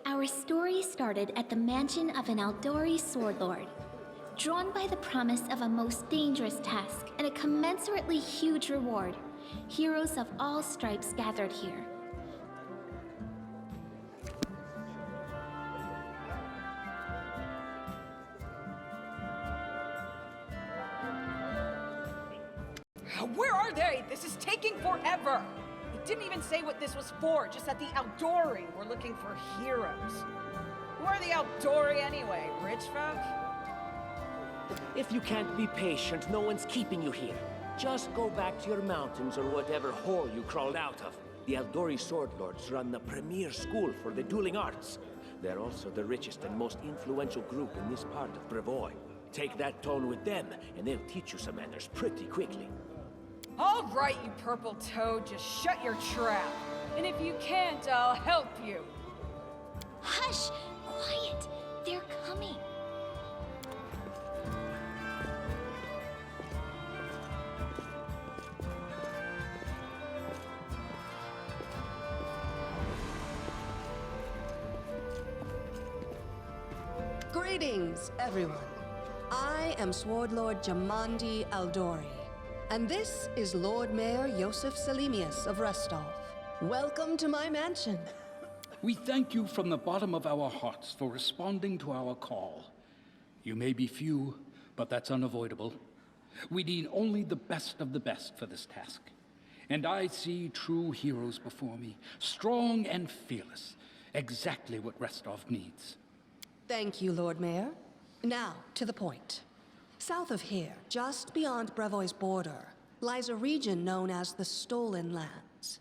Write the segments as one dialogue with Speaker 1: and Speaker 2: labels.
Speaker 1: Our story started at the mansion of an Aldori sword lord. Drawn by the promise of a most dangerous task and a commensurately huge reward, heroes of all stripes gathered here.
Speaker 2: Where are they? This is taking forever! It didn't even say what this was for, just that the Aldori were looking for heroes. Who are the Aldori anyway? Rich folk?
Speaker 3: If you can't be patient, no one's keeping you here. Just go back to your mountains or whatever hole you crawled out of. The Aldori Sword Lords run the premier school for the dueling arts. They're also the richest and most influential group in this part of Brevoy. Take that tone with them, and they'll teach you some manners pretty quickly.
Speaker 2: All right, you purple toad, just shut your trap. And if you can't, I'll help you.
Speaker 1: Hush! Quiet! They're coming.
Speaker 4: Greetings, everyone. I am Sword Lord Jamandi Aldori, and this is Lord Mayor Yosef Selimius of Restov. Welcome to my mansion.
Speaker 5: We thank you from the bottom of our hearts for responding to our call. You may be few, but that's unavoidable. We need only the best of the best for this task. And I see true heroes before me, strong and fearless, exactly what Restov needs.
Speaker 4: Thank you, Lord Mayor. Now, to the point. South of here, just beyond Brevoy's border, lies a region known as the Stolen Lands.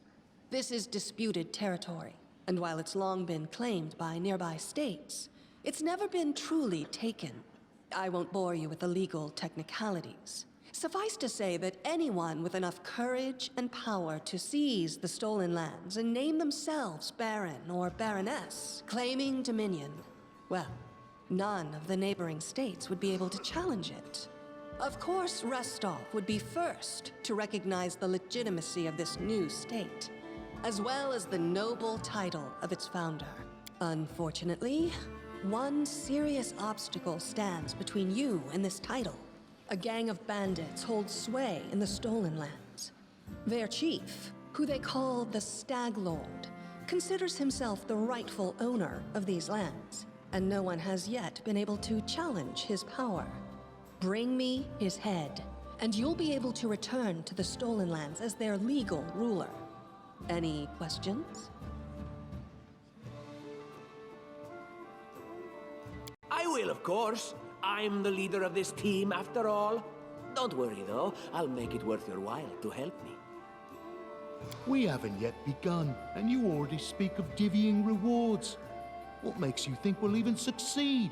Speaker 4: This is disputed territory, and while it's long been claimed by nearby states, it's never been truly taken. I won't bore you with the legal technicalities. Suffice to say that anyone with enough courage and power to seize the Stolen Lands and name themselves Baron or Baroness, claiming dominion, well, none of the neighboring states would be able to challenge it. Of course, Restov would be first to recognize the legitimacy of this new state, as well as the noble title of its founder. Unfortunately, one serious obstacle stands between you and this title. A gang of bandits holds sway in the Stolen Lands. Their chief, who they call the Stag Lord, considers himself the rightful owner of these lands, and no one has yet been able to challenge his power. Bring me his head, and you'll be able to return to the Stolen Lands as their legal ruler. Any questions?
Speaker 3: I will, of course. I'm the leader of this team, after all. Don't worry, though. I'll make it worth your while to help me.
Speaker 6: We haven't yet begun, and you already speak of divvying rewards. What makes you think we'll even succeed?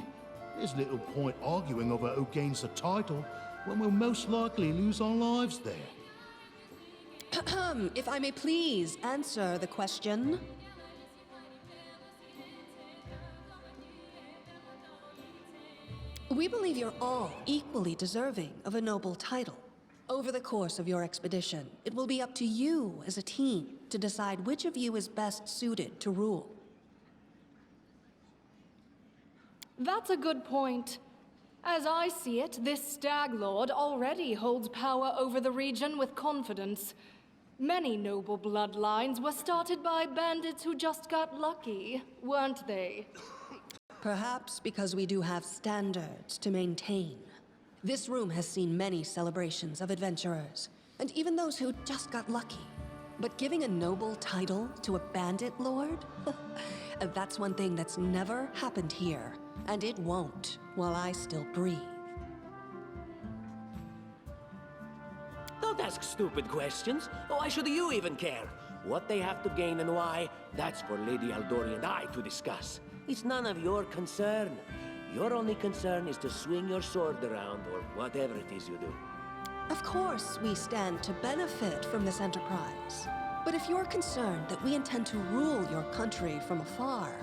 Speaker 6: There's little point arguing over who gains the title when we'll most likely lose our lives there.
Speaker 4: If I may please answer the question. We believe you're all equally deserving of a noble title. Over the course of your expedition, it will be up to you as a team to decide which of you is best suited to rule.
Speaker 7: That's a good point. As I see it, this Stag Lord already holds power over the region with confidence. Many noble bloodlines were started by bandits who just got lucky, weren't they?
Speaker 4: Perhaps because we do have standards to maintain. This room has seen many celebrations of adventurers, and even those who just got lucky. But giving a noble title to a bandit lord? That's one thing that's never happened here, and it won't while I still breathe.
Speaker 3: Don't ask stupid questions. Why should you even care? What they have to gain and why, that's for Lady Aldori and I to discuss. It's none of your concern. Your only concern is to swing your sword around, or whatever it is you do.
Speaker 4: Of course, we stand to benefit from this enterprise. But if you're concerned that we intend to rule your country from afar,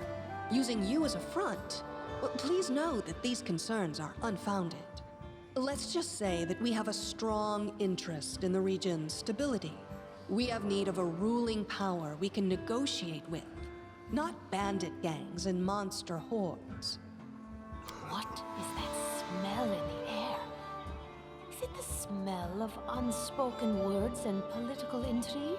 Speaker 4: using you as a front, well, please know that these concerns are unfounded. Let's just say that we have a strong interest in the region's stability. We have need of a ruling power we can negotiate with. not bandit gangs and monster hordes.
Speaker 8: What is that smell in the air? Is it the smell of unspoken words and political intrigue?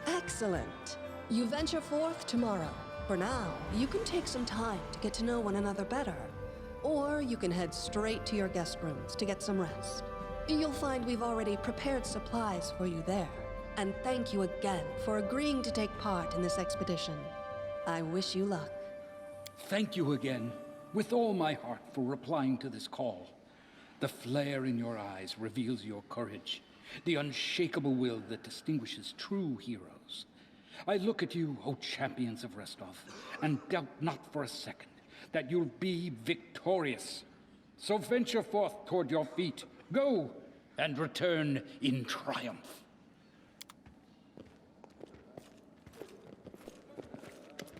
Speaker 4: Excellent. You venture forth tomorrow. For now, you can take some time to get to know one another better. Or you can head straight to your guest rooms to get some rest. You'll find we've already prepared supplies for you there. And thank you again for agreeing to take part in this expedition. I wish you luck.
Speaker 5: Thank you again, with all my heart, for replying to this call. The flare in your eyes reveals your courage, the unshakable will that distinguishes true heroes. I look at you, O champions of Restov, and doubt not for a second that you'll be victorious. So venture forth toward your feet. Go, and return in triumph.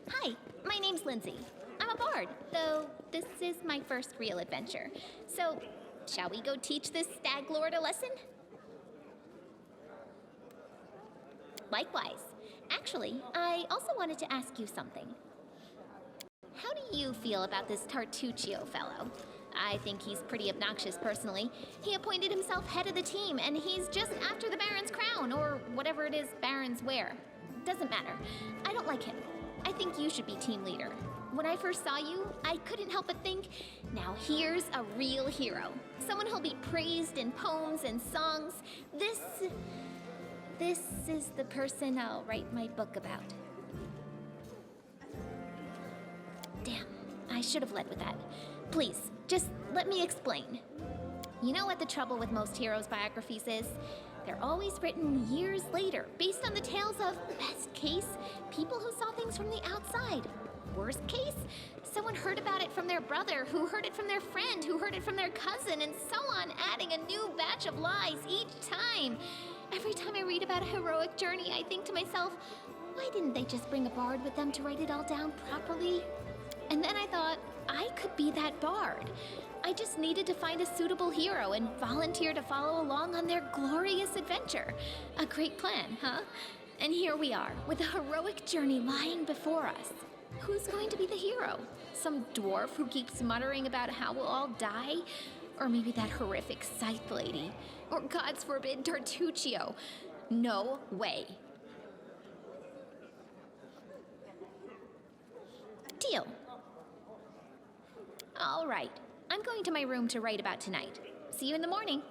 Speaker 1: Hi, my name's Lindsay. I'm a bard, though this is my first real adventure. So, shall we go teach this stag lord a lesson? Likewise. Actually, I also wanted to ask you something. How do you feel about this Tartuccio fellow? I think he's pretty obnoxious personally. He appointed himself head of the team, and he's just after the Baron's crown, or whatever it is barons wear. Doesn't matter. I don't like him. I think you should be team leader. When I first saw you, I couldn't help but think, now here's a real hero. Someone who'll be praised in poems and songs. This is the person I'll write my book about. Damn, I should have led with that. Please, just let me explain. You know what the trouble with most heroes' biographies is? They're always written years later, based on the tales of, best case, people who saw things from the outside. Worst case, someone heard about it from their brother, who heard it from their friend, who heard it from their cousin, and so on, adding a new batch of lies each time. Every time I read about a heroic journey, I think to myself, why didn't they just bring a bard with them to write it all down properly? And then I thought, I could be that bard. I just needed to find a suitable hero and volunteer to follow along on their glorious adventure. A great plan, huh? And here we are, with a heroic journey lying before us. Who's going to be the hero? Some dwarf who keeps muttering about how we'll all die? Or maybe that horrific scythe lady? Or God's forbid, Tartuccio? No way. Deal. All right. I'm going to my room to write about tonight. See you in the morning.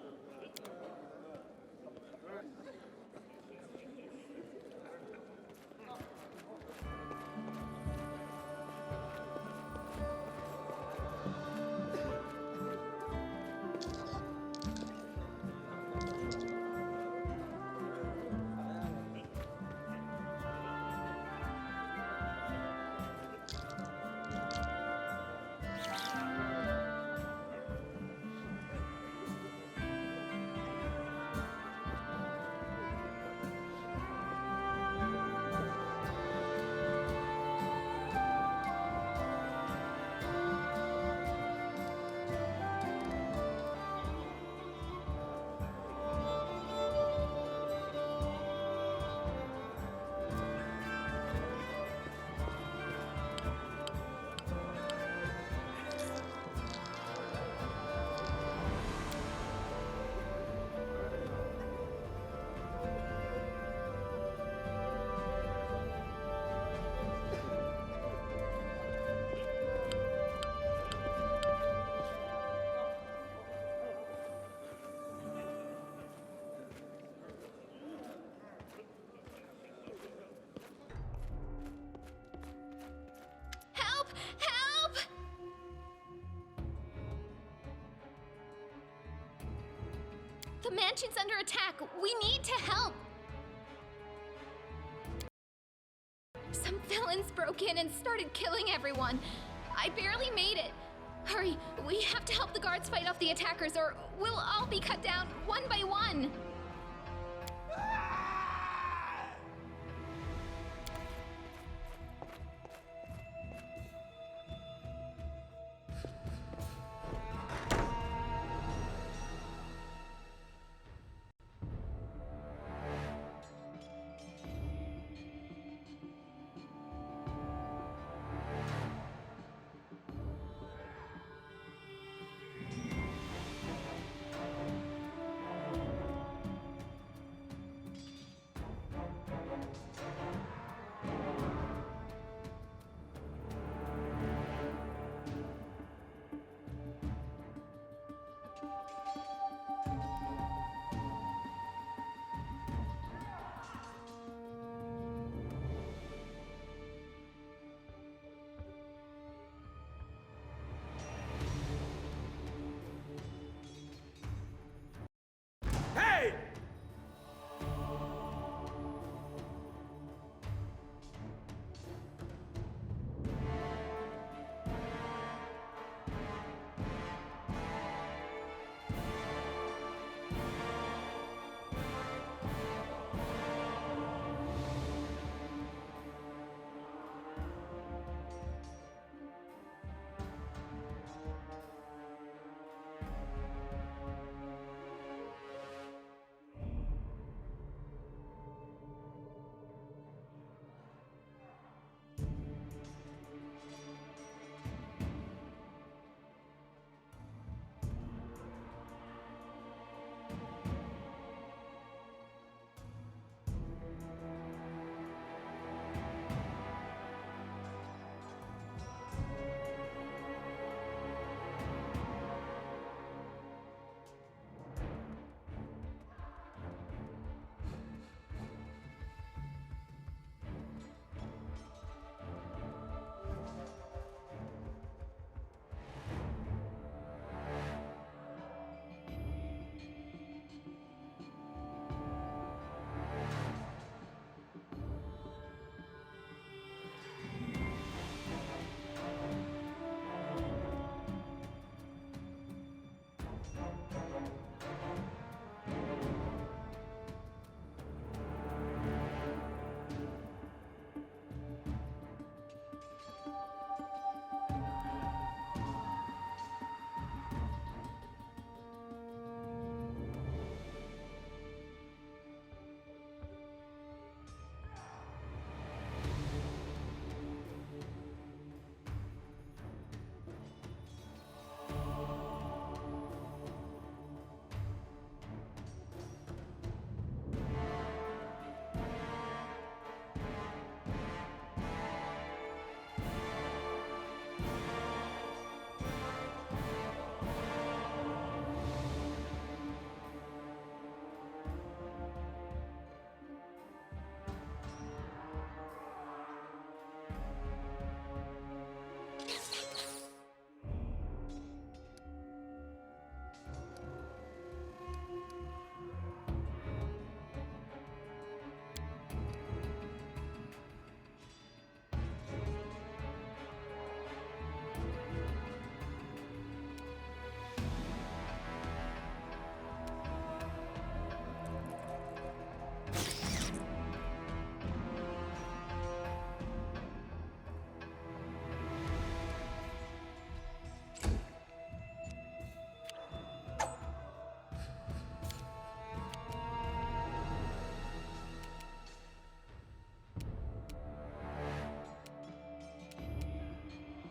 Speaker 1: The mansion's under attack. We need to help. Some villains broke in and started killing everyone. I barely made it. Hurry, we have to help the guards fight off the attackers or we'll all be cut down one by one.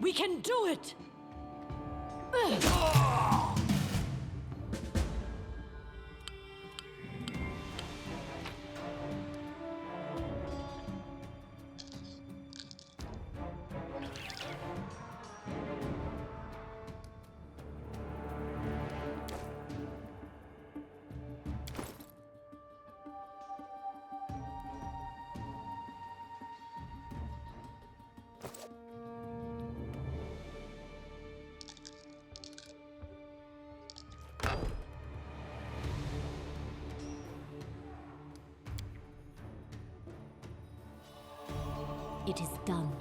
Speaker 8: We can do it! It is done.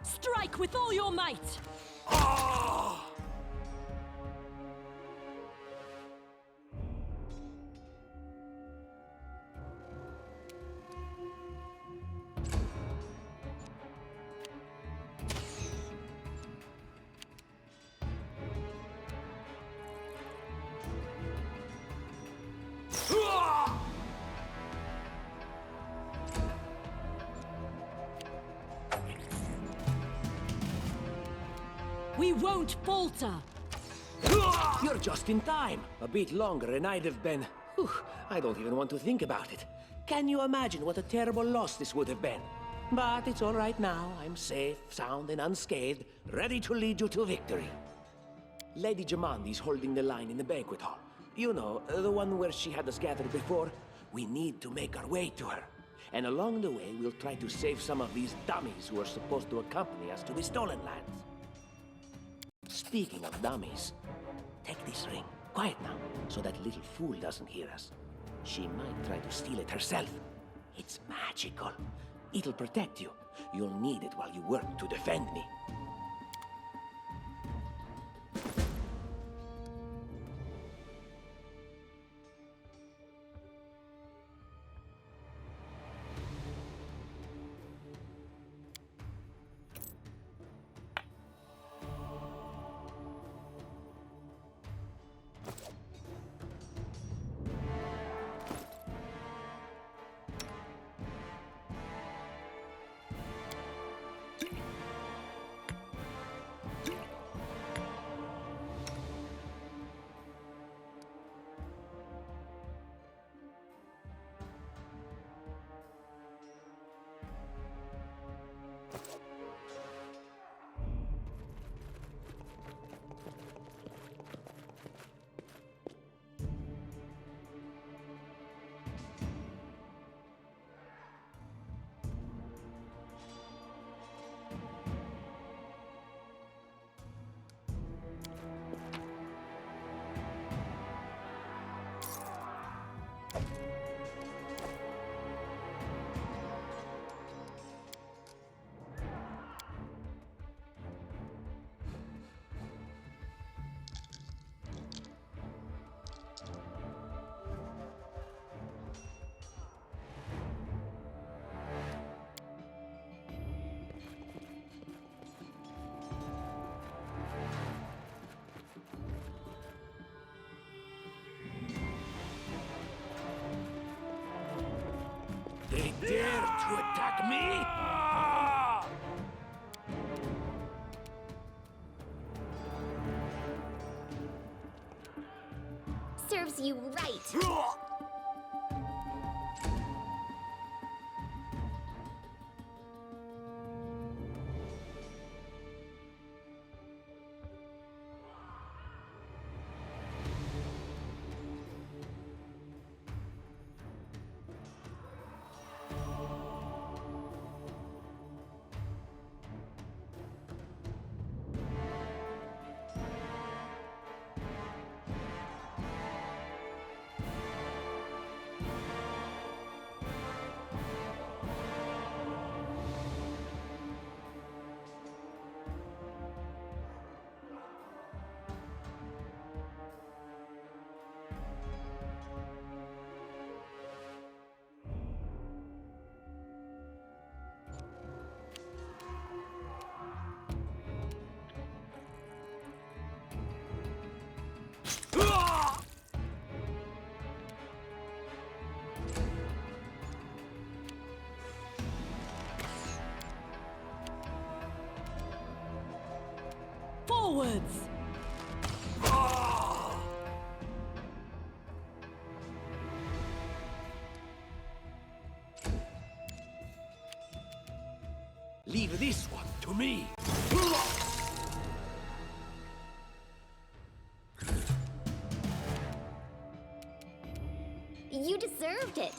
Speaker 8: Strike with all your might! We won't falter!
Speaker 3: You're just in time. A bit longer and I'd have been... Whew, I don't even want to think about it. Can you imagine what a terrible loss this would have been? But it's all right now. I'm safe, sound, and unscathed, ready to lead you to victory. Lady Jamandi's holding the line in the banquet hall. You know, the one where she had us gathered before. We need to make our way to her. And along the way, we'll try to save some of these dummies who are supposed to accompany us to the Stolen Lands. Speaking of dummies, take this ring. Quiet now, so that little fool doesn't hear us. She might try to steal it herself. It's magical. It'll protect you. You'll need it while you work to defend me.
Speaker 1: Serves you right.
Speaker 8: Forwards!
Speaker 3: Leave this one to me.
Speaker 1: You deserved it.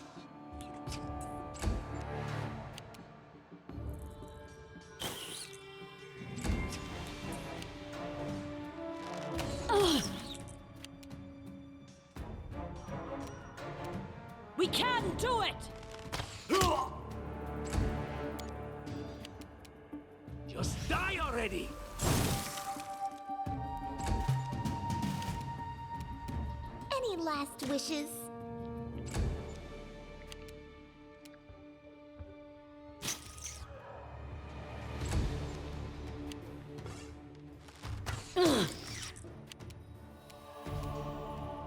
Speaker 8: We can do it!
Speaker 3: Just die already!
Speaker 1: Any last wishes?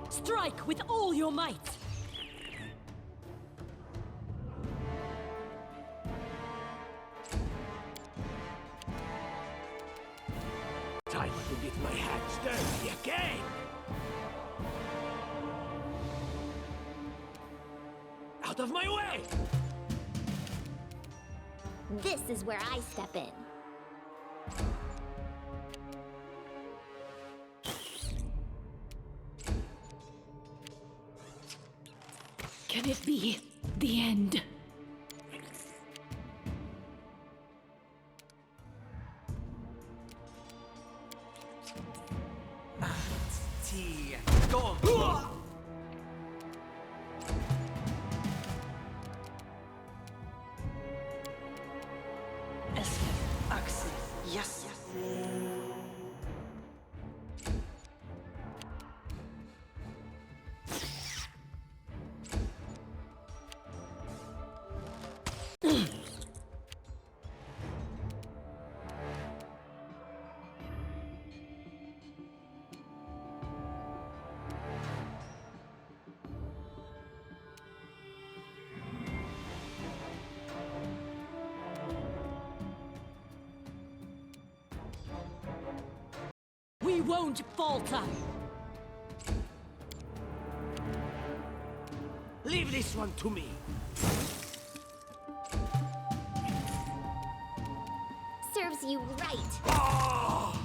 Speaker 8: Strike with all your might!
Speaker 3: Time to get my hands dirty again! Out of my way!
Speaker 1: This is where I step in.
Speaker 8: Can it be the end?
Speaker 9: Tea. Go! Axel. Yes.
Speaker 8: We won't falter!
Speaker 3: Leave this one to me!
Speaker 1: Serves you right.
Speaker 3: Ah!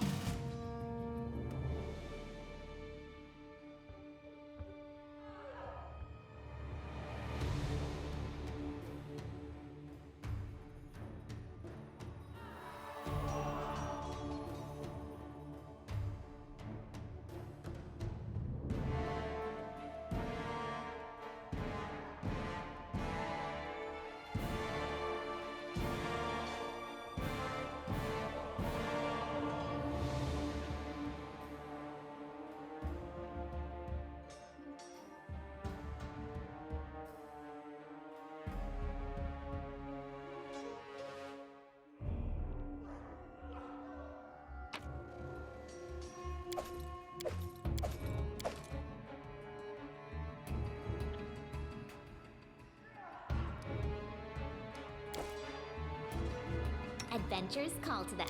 Speaker 1: Adventures call to them.